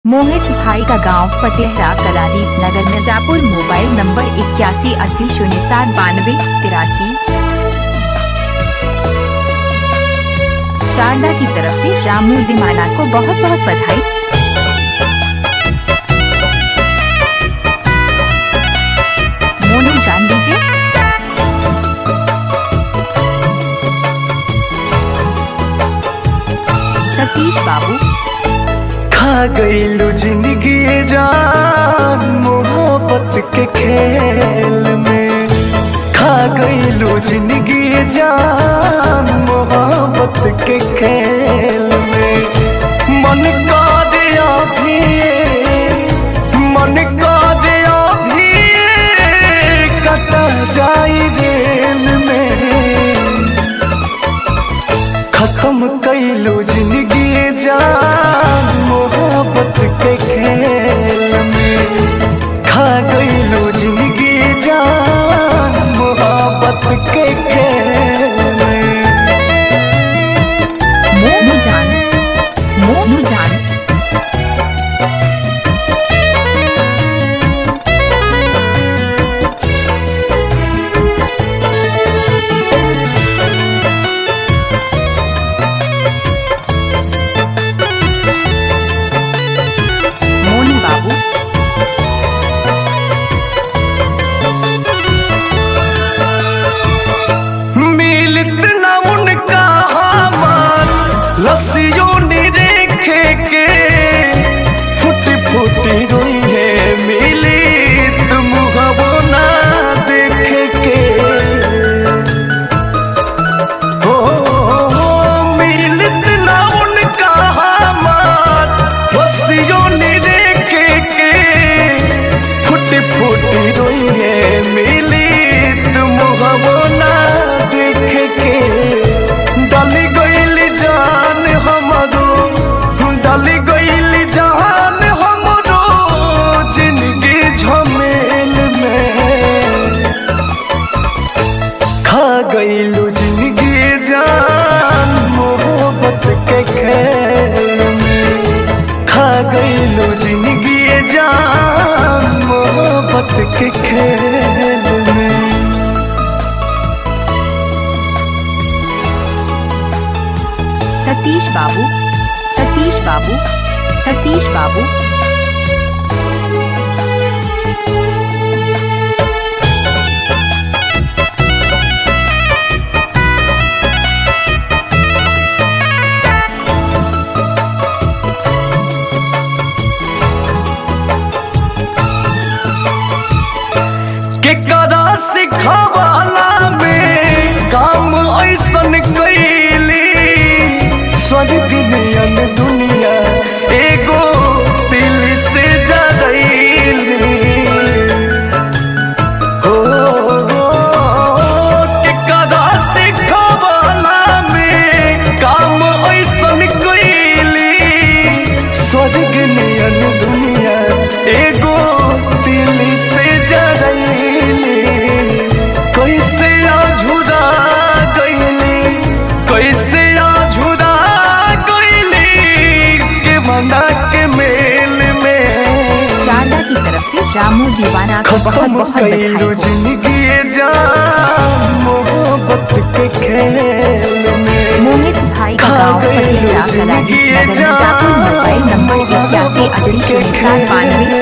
मोहित भाई का गांव फतेहरा कलारी नगर मिर्जापुर। Mobile number 8180079283। शारदा की तरफ से रामू दिमाना को बहुत बहुत बधाई। मोनू जान दीजिए। सतीश बाबू खा गईलू जिंदगी जान मोहब्बत के खेल में। खा गईलू जिंदगी जान मोहब्बत के खेल में। मन कर अभी कटा जाई रेल में। खत्म कैलू जिंदगी जान मोहब्बत के खेल में। खा गईलू जिंदगी जान मोहब्बत के खेल में। मोनू जान लस्सियों ने रेखे के फुटी फुटी रोई है मिली तुम हवो ना देखे के। हो मिलत ना उनका हमार लस्सियों ने रेखे के फुटी फुटी रोई है मिली तुम हवो ना देखे के। डाली गईली जान हमरो डाली गईली जान हमरो जिंदगी झमेल में। खा गईलू जिंदगी जान मोहब्बत के खेल में। खा गईलू जिंदगी जान मोहब्बत के खेल में। सतीश बाबू केकरा सिखावाला में काम ऐसन कैली। स्वर्ग नियन दुनिया एगो दिल से जरैली। हो केकरा सिखावाला में काम ऐसन कैली। स्वर्ग नियन दुनिया एगो दिल से जरैली। कैसे आझुरा गईली कैसे आझुरा गईली के मना के मेल में। शारदा की तरफ से रामू दीवाना को बहुत बहुत कैलू बधाई। जिंदगी जान मोहब्बत के खेल में। मोहित भाई का गांव फतेहरा कलारी नगर मिर्जापुर। Mobile number 8180079283।